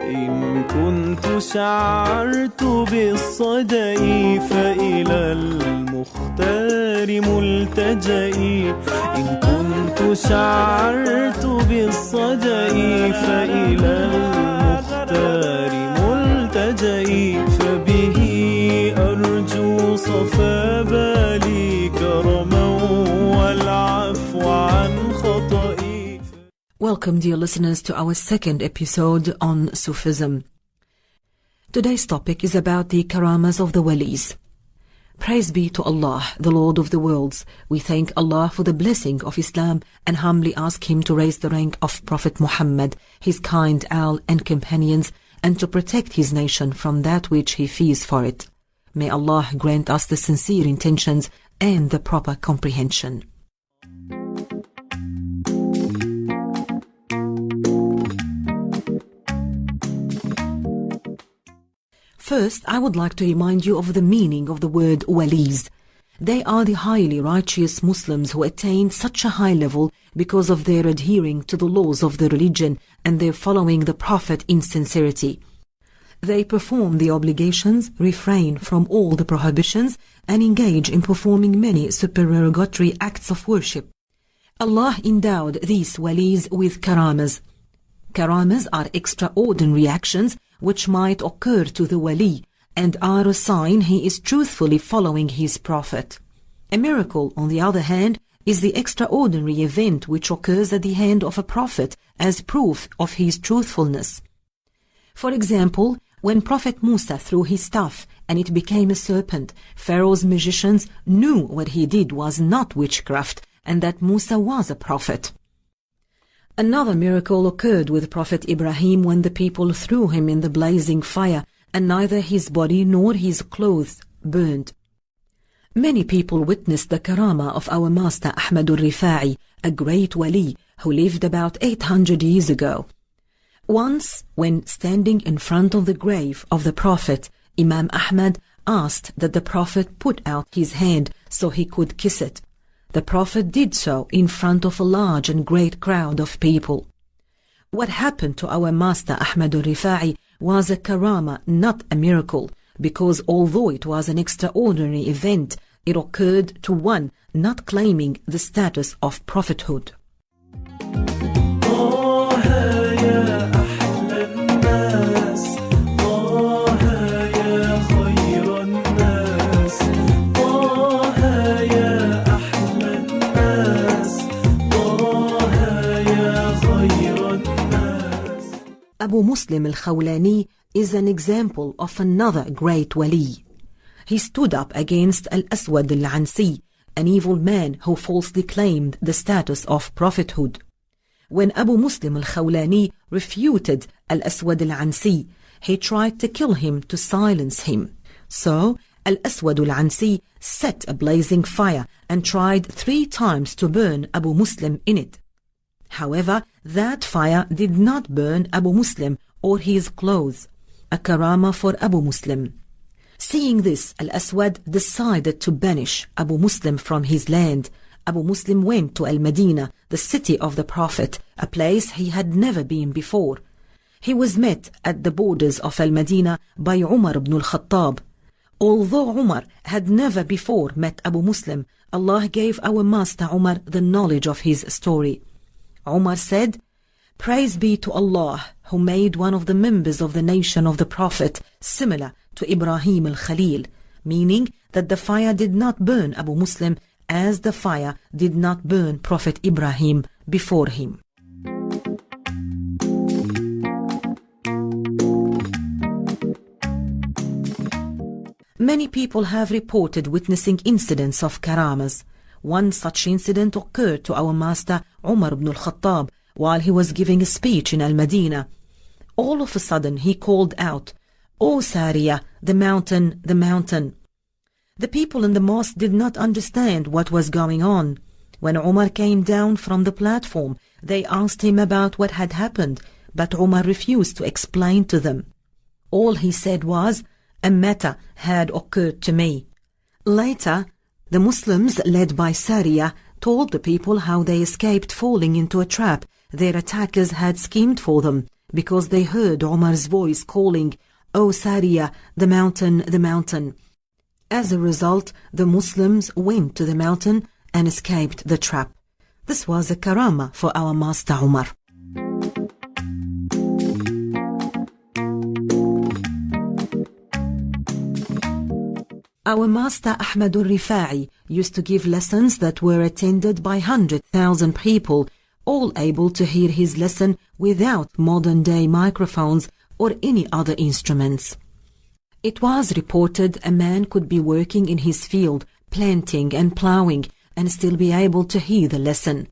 إن كنت شعرت بالصدأ فإلى المختار ملتجئي إن كنت شعرت بالصدأ فإلى المختار ملتجئي فبه أرجو صفا بالي كرما والعفو عن خطئي. Welcome, dear listeners, to our second episode on Sufism. Today's topic is about the Karamahs of the Waliyys. Praise be to Allah, the Lord of the worlds. We thank Allah for the blessing of Islam and humbly ask Him to raise the rank of Prophet Muhammad, his kind al and companions, and to protect his nation from that which he fears for it. May Allah grant us the sincere intentions and the proper comprehension. First, I would like to remind you of the meaning of the word Waliyys. They are the highly righteous Muslims who attained such a high level because of their adhering to the laws of the religion and their following the Prophet in sincerity. They perform the obligations, refrain from all the prohibitions, and engage in performing many supererogatory acts of worship. Allah endowed these Waliyys with Karamahs. Karamahs are extraordinary actions which might occur to the Wali and are a sign he is truthfully following his Prophet. A miracle, on the other hand, is the extraordinary event which occurs at the hand of a Prophet as proof of his truthfulness. For example, when Prophet Musa threw his staff and it became a serpent, Pharaoh's magicians knew what he did was not witchcraft and that Musa was a prophet. Another miracle occurred with Prophet Ibrahim when the people threw him in the blazing fire and neither his body nor his clothes burned. Many people witnessed the Karamah of our master Ahmad al-Rifa'i, a great wali who lived about 800 years ago. Once, when standing in front of the grave of the Prophet, Imam Ahmad asked that the Prophet put out his hand so he could kiss it. The Prophet did so in front of a large and great crowd of people. What happened to our master Ahmad al-Rifa'i was a Karamah, not a miracle, because although it was an extraordinary event, it occurred to one not claiming the status of prophethood. Abu Muslim al-Khawlani is an example of another great wali. He stood up against al-Aswad al-Ansi, an evil man who falsely claimed the status of prophethood. When Abu Muslim al-Khawlani refuted al-Aswad al-Ansi, he tried to kill him to silence him. So al-Aswad al-Ansi set a blazing fire and tried 3 times to burn Abu Muslim in it. However, that fire did not burn Abu Muslim or his clothes, a Karamah for Abu Muslim. Seeing this, Al-Aswad decided to banish Abu Muslim from his land. Abu Muslim went to Al-Madinah, the city of the Prophet, a place he had never been before. He was met at the borders of Al-Madinah by Umar ibn al-Khattab. Although Umar had never before met Abu Muslim, Allah gave our master Umar the knowledge of his story. Umar said, "Praise be to Allah who made one of the members of the nation of the Prophet similar to Ibrahim al-Khalil," meaning that the fire did not burn Abu Muslim as the fire did not burn Prophet Ibrahim before him. Many people have reported witnessing incidents of Karamahs. One such incident occurred to our master Umar ibn al-Khattab while he was giving a speech in Al-Madinah. All of a sudden he called out, "O Sariyah, the mountain, the mountain." The people in the mosque did not understand what was going on. When Umar came down from the platform, they asked him about what had happened, but Umar refused to explain to them. All he said was, "A matter had occurred to me." Later, the Muslims, led by Sariyah, told the people how they escaped falling into a trap Their attackers had schemed for them because they heard Umar's voice calling, "O Sariya, the mountain, the mountain." As a result, the Muslims went to the mountain and escaped the trap. This was a Karamah for our Master Umar. Our Master Ahmad al-Rifa'i used to give lessons that were attended by 100,000 people, all able to hear his lesson without modern-day microphones or any other instruments. It was reported a man could be working in his field, planting and plowing, and still be able to hear the lesson.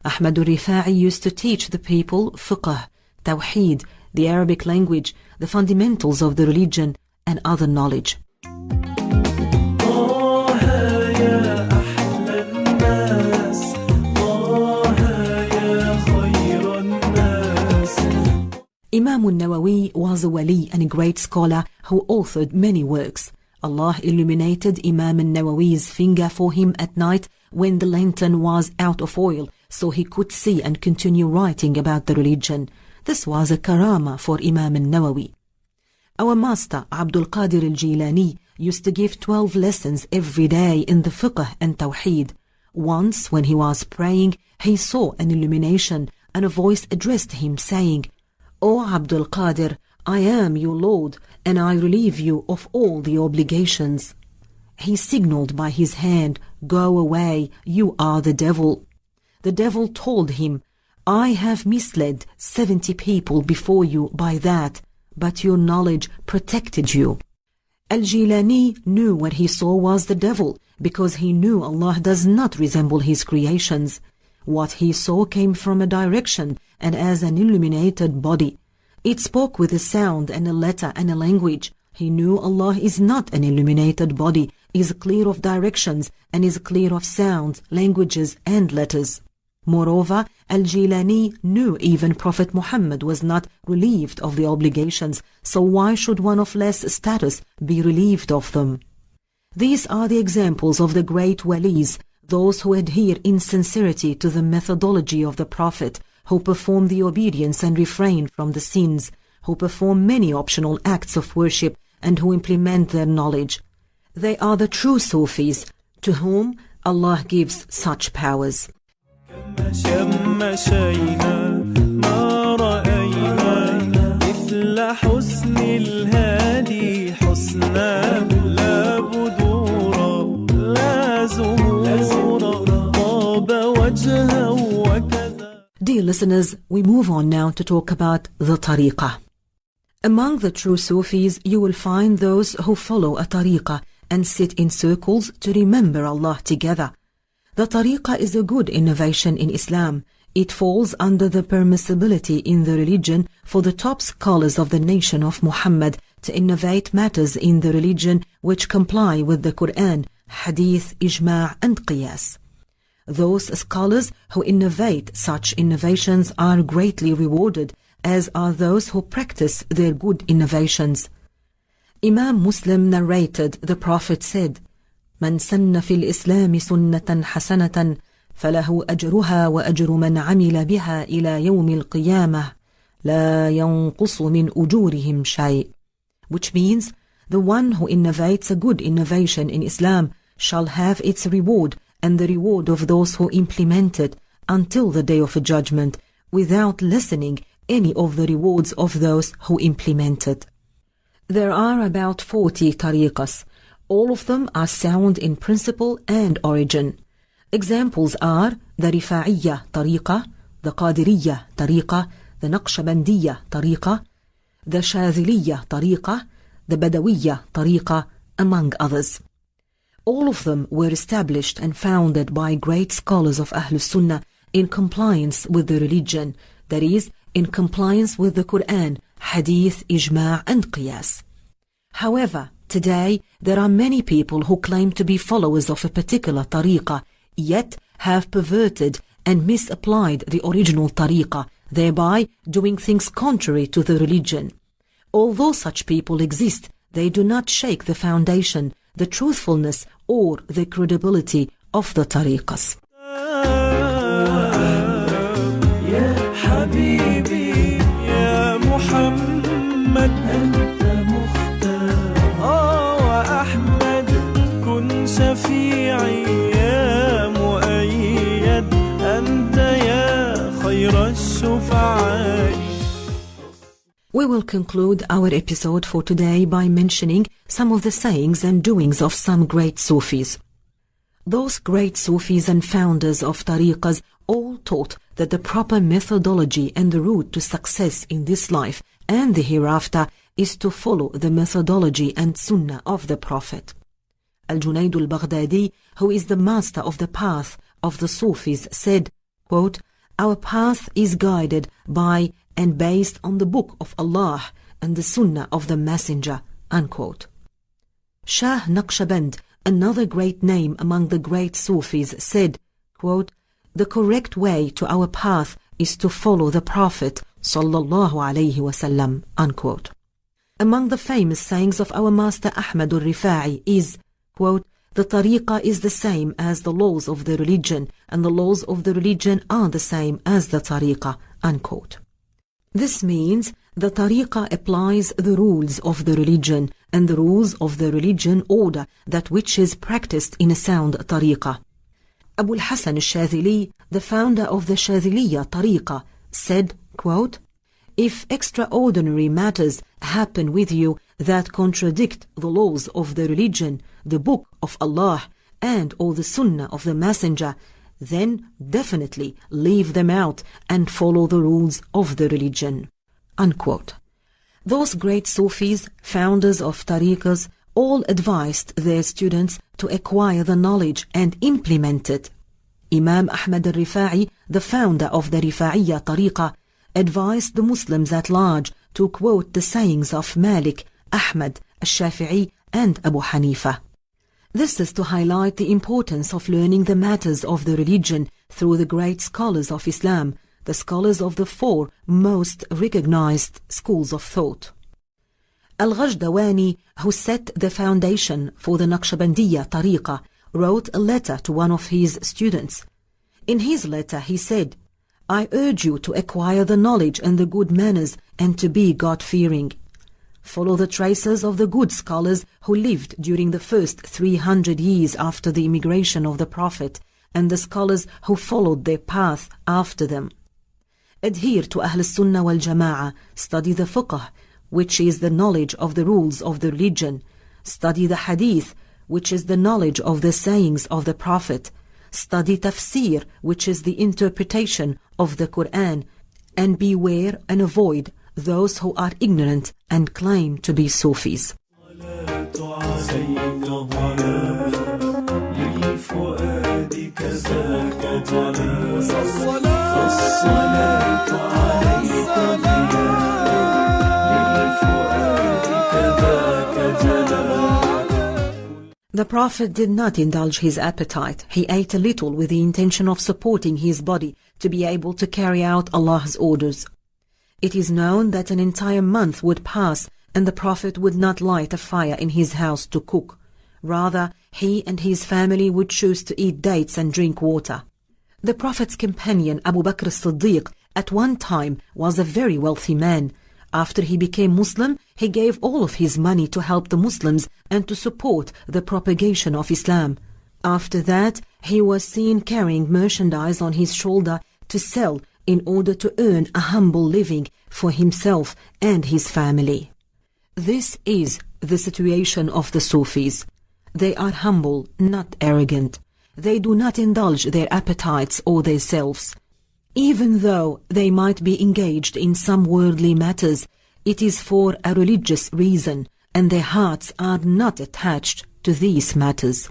Ahmad al-Rifa'i used to teach the people fiqh, tawheed, the Arabic language, the fundamentals of the religion, and other knowledge. Imam al-Nawawi was a wali and a great scholar who authored many works. Allah illuminated Imam al-Nawawi's finger for him at night when the lantern was out of oil, so he could see and continue writing about the religion. This was a Karamah for Imam al-Nawawi. Our master Abdul Qadir al-Jilani used to give 12 lessons every day in the fiqh and tawheed. Once when he was praying, he saw an illumination and a voice addressed him saying, "O Abdul Qadir, I am your Lord, and I relieve you of all the obligations." He signaled by his hand, "Go away, you are the devil." The devil told him, "I have misled 70 people before you by that, but your knowledge protected you." Al-Jilani knew what he saw was the devil, because he knew Allah does not resemble his creations. What he saw came from a direction and as an illuminated body. It spoke with a sound and a letter and a language. He knew Allah is not an illuminated body, is clear of directions, and is clear of sounds, languages, and letters. Moreover, Al-Jilani knew even Prophet Muhammad was not relieved of the obligations, so why should one of less status be relieved of them? These are the examples of the great Waliyys, those who adhere in sincerity to the methodology of the Prophet, who perform the obedience and refrain from the sins, who perform many optional acts of worship, and who implement their knowledge. They are the true Sufis, to whom Allah gives such powers. Dear listeners, we move on now to talk about the tariqah. Among the true Sufis, you will find those who follow a tariqah and sit in circles to remember Allah together. The tariqah is a good innovation in Islam. It falls under the permissibility in the religion for the top scholars of the nation of Muhammad to innovate matters in the religion which comply with the Quran, Hadith, Ijma' and Qiyas. Those scholars who innovate such innovations are greatly rewarded, as are those who practice their good innovations. Imam Muslim narrated the Prophet said, "Man sanna fil Islam sunnatan hasanatan falahu ajruha wa ajru man amila biha ila yawm al-qiyamah la yanqusu min ujurihim shay'," which means the one who innovates a good innovation in Islam shall have its reward and the reward of those who implement it until the day of judgment, without lessening any of the rewards of those who implement it. There are about 40 tariqas. All of them are sound in principle and origin. Examples are the Rifa'iyya tariqa, the Qadiriyya tariqa, the Naqshbandiyya tariqa, the Shadhiliyya tariqa, the Badawiyya tariqa, among others. All of them were established and founded by great scholars of Ahlul Sunnah in compliance with the religion, that is, in compliance with the Quran, Hadith, Ijma' and Qiyas. However, today there are many people who claim to be followers of a particular tariqah, yet have perverted and misapplied the original tariqah, thereby doing things contrary to the religion. Although such people exist, they do not shake the foundation, the truthfulness or the credibility of the tariqas. خير الشفعاء. We will conclude our episode for today by mentioning some of the sayings and doings of some great Sufis. Those great Sufis and founders of tariqas all taught that the proper methodology and the route to success in this life and the hereafter is to follow the methodology and sunnah of the Prophet. Al-Junayd al-Baghdadi, who is the master of the path of the Sufis, said, quote, "Our path is guided by and based on the book of Allah and the sunnah of the messenger," unquote. Shah Naqshband, another great name among the great Sufis, said, quote, "The correct way to our path is to follow the Prophet sallallahu alayhi wasallam," unquote. Among the famous sayings of our master Ahmad al-Rifa'i is, quote, "The tariqah is the same as the laws of the religion, and the laws of the religion are the same as the tariqah," unquote. This means the tariqah applies the rules of the religion, and the rules of the religion order that which is practiced in a sound tariqah. Abu al-Hasan al-Shadhili, the founder of the Shadhiliya tariqah, said, quote, "If extraordinary matters happen with you that contradict the laws of the religion, the book of Allah, and or the sunnah of the messenger, then definitely leave them out and follow the rules of the religion," unquote. Those great Sufis, founders of tariqas, all advised their students to acquire the knowledge and implement it. Imam Ahmad al-Rifa'i, the founder of the Rifa'iyya tariqah, advised the Muslims at large to quote the sayings of Malik, Ahmad, al-Shafi'i, and Abu Hanifa. This is to highlight the importance of learning the matters of the religion through the great scholars of Islam, the scholars of the four most recognized schools of thought. Al-Ghajdawani, who set the foundation for the Naqshbandiyya tariqah, wrote a letter to one of his students. In his letter he said, "I urge you to acquire the knowledge and the good manners and to be God-fearing. Follow the traces of the good scholars who lived during the first 300 years after the immigration of the Prophet and the scholars who followed their path after them. Adhere to Ahl Sunnah wal Jama'ah, study the fiqh, which is the knowledge of the rules of the religion, study the hadith, which is the knowledge of the sayings of the Prophet, study tafsir, which is the interpretation of the Quran, and beware and avoid those who are ignorant and claim to be Sufis." The Prophet did not indulge his appetite. He ate a little with the intention of supporting his body to be able to carry out Allah's orders. It is known that an entire month would pass and the Prophet would not light a fire in his house to cook. Rather, he and his family would choose to eat dates and drink water. The Prophet's companion Abu Bakr as-Siddiq at one time was a very wealthy man. After he became Muslim, he gave all of his money to help the Muslims and to support the propagation of Islam. After that, he was seen carrying merchandise on his shoulder to sell in order to earn a humble living for himself and his family. This is the situation of the Sufis. They are humble, not arrogant. They do not indulge their appetites or their selves. Even though they might be engaged in some worldly matters, it is for a religious reason, and their hearts are not attached to these matters.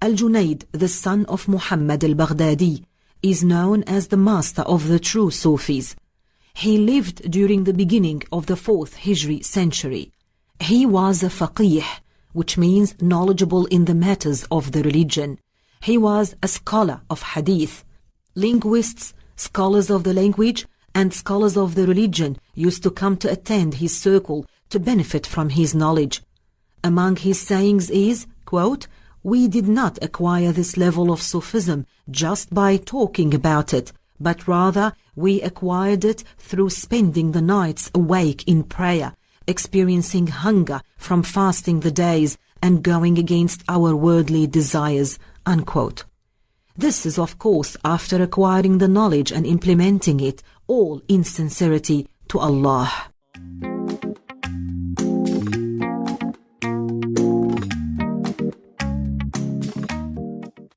Al-Junayd, the son of Muhammad al-Baghdadi, is known as the master of the true Sufis. He lived during the beginning of the 4th Hijri century. He was a faqih, which means knowledgeable in the matters of the religion. He was a scholar of hadith. Linguists, scholars of the language, and scholars of the religion used to come to attend his circle to benefit from his knowledge. Among his sayings is, quote, "We did not acquire this level of Sufism just by talking about it, but rather we acquired it through spending the nights awake in prayer, experiencing hunger from fasting the days, and going against our worldly desires," unquote. This is, of course, after acquiring the knowledge and implementing it, all in sincerity to Allah.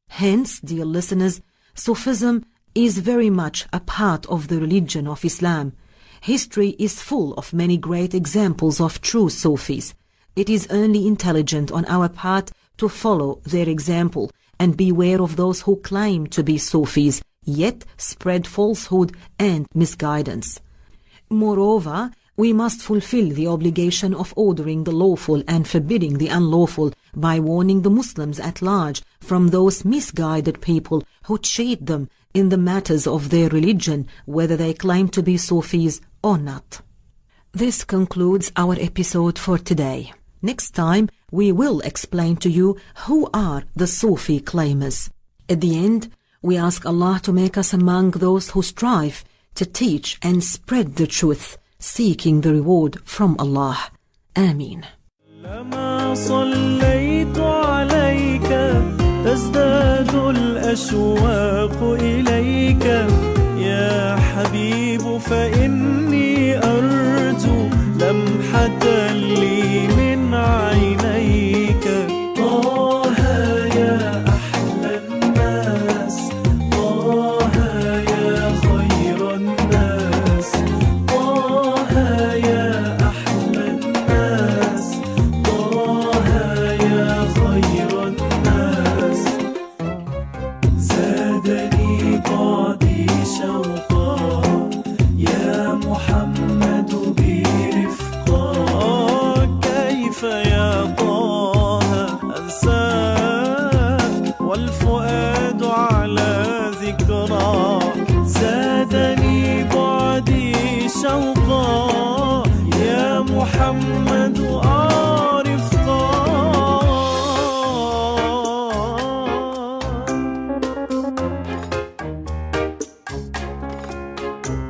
Hence, dear listeners, Sufism is very much a part of the religion of Islam. History is full of many great examples of true Sufis. It is only intelligent on our part to follow their example and beware of those who claim to be Sufis, yet spread falsehood and misguidance. Moreover, we must fulfill the obligation of ordering the lawful and forbidding the unlawful by warning the Muslims at large from those misguided people who cheat them in the matters of their religion, whether they claim to be Sufis or not. This concludes our episode for today. Next time, we will explain to you who are the Sufi claimers. At the end, we ask Allah to make us among those who strive to teach and spread the truth, seeking the reward from Allah. Ameen. لما صليت عليك تزداد الأشواق إليك يا حبيب فإني أرجو لمحة لي من عينيك طه يا أحلى الناس طه يا خير الناس طه يا أحلى الناس طه يا خير الناس زادني بعدي شوقا يا محمد برفقا كيف يا طه أنساك والفؤاد على ذكراك زادني بعدي شوقا يا محمد رفقا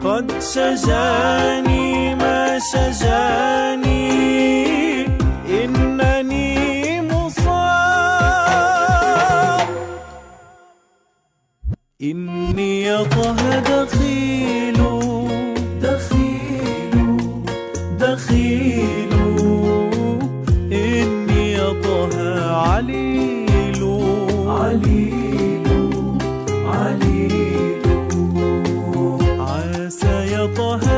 قد شجاني ما شجاني إنني مصاب إني يا طه دخيل دخيل إني يا طه عليل عسى يا طه